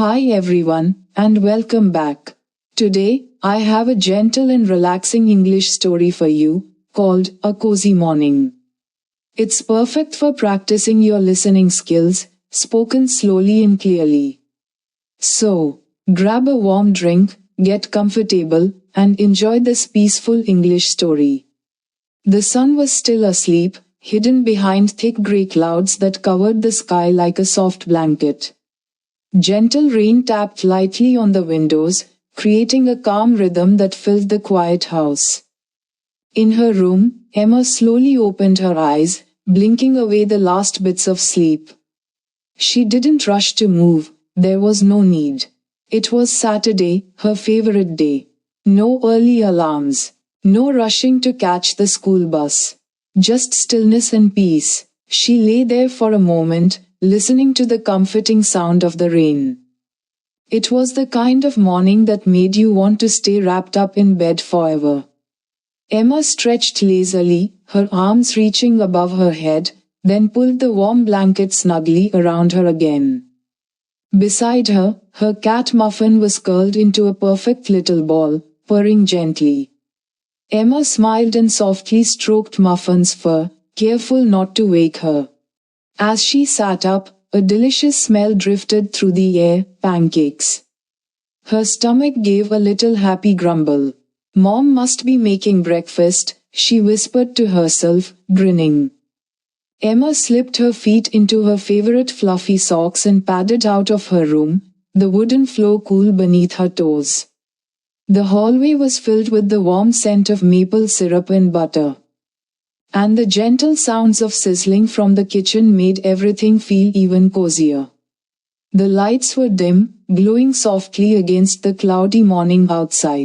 Hi everyone, and welcome back. Today, I have a gentle and relaxing English story for you, called A Cozy Morning. It's perfect for practicing your listening skills, spoken slowly and clearly. So, grab a warm drink, get comfortable, and enjoy this peaceful English story. The sun was still asleep, hidden behind thick grey clouds that covered the sky like a soft blanket. Gentle rain tapped lightly on the windows, creating a calm rhythm that filled the quiet house. In her room, Emma slowly opened her eyes, blinking away the last bits of sleep. She didn't rush to move, there was no need. It was Saturday, her favorite day. No early alarms, no rushing to catch the school bus. Just stillness and peace. She lay there for a moment, listening to the comforting sound of the rain. It was the kind of morning that made you want to stay wrapped up in bed forever. Emma stretched lazily, her arms reaching above her head, then pulled the warm blanket snugly around her again. Beside her, her cat Muffin was curled into a perfect little ball, purring gently. Emma smiled and softly stroked Muffin's fur, careful not to wake her. As she sat up, a delicious smell drifted through the air, pancakes. Her stomach gave a little happy grumble. Mom must be making breakfast, she whispered to herself, grinning. Emma slipped her feet into her favorite fluffy socks and padded out of her room, the wooden floor cool beneath her toes. The hallway was filled with the warm scent of maple syrup and butter. And the gentle sounds of sizzling from the kitchen made everything feel even cozier. The lights were dim, glowing softly against the cloudy morning outside.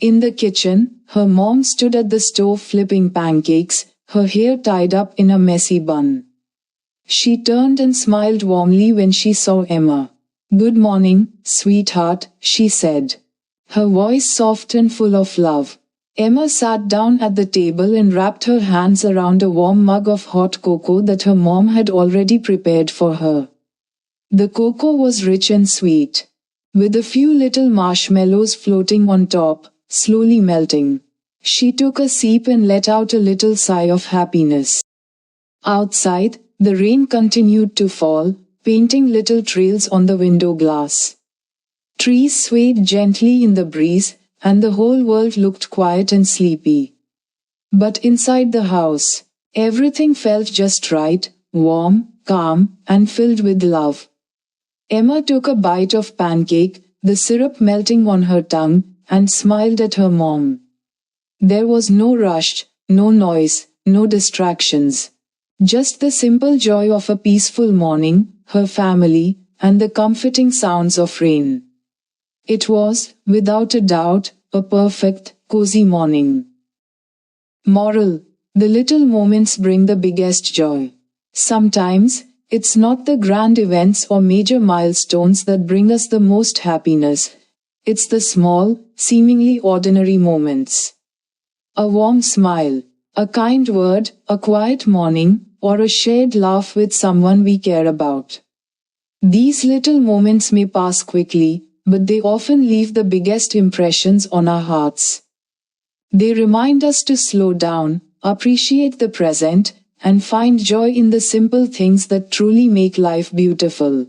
In the kitchen, her mom stood at the stove flipping pancakes, her hair tied up in a messy bun. She turned and smiled warmly when she saw Emma. "Good morning, sweetheart," she said. Her voice soft and full of love. Emma sat down at the table and wrapped her hands around a warm mug of hot cocoa that her mom had already prepared for her. The cocoa was rich and sweet, with a few little marshmallows floating on top, slowly melting. She took a sip and let out a little sigh of happiness. Outside, the rain continued to fall, painting little trails on the window glass. Trees swayed gently in the breeze, and the whole world looked quiet and sleepy. But inside the house, everything felt just right, warm, calm, and filled with love. Emma took a bite of pancake, the syrup melting on her tongue, and smiled at her mom. There was no rush, no noise, no distractions. Just the simple joy of a peaceful morning, her family, and the comforting sounds of rain. It was, without a doubt, a perfect, cozy morning. Moral: the little moments bring the biggest joy. Sometimes, it's not the grand events or major milestones that bring us the most happiness. It's the small, seemingly ordinary moments. A warm smile, a kind word, a quiet morning, or a shared laugh with someone we care about. These little moments may pass quickly, but they often leave the biggest impressions on our hearts. They remind us to slow down, appreciate the present, and find joy in the simple things that truly make life beautiful.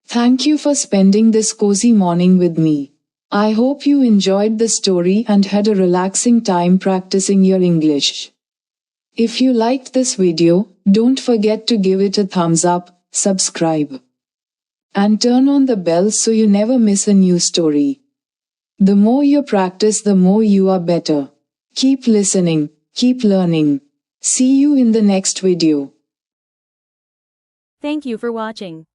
Thank you for spending this cozy morning with me. I hope you enjoyed the story and had a relaxing time practicing your English. If you liked this video, don't forget to give it a thumbs up, subscribe, and turn on the bell so you never miss a new story. The more you practice, the more you are better. Keep listening, keep learning. See you in the next video. Thank you for watching.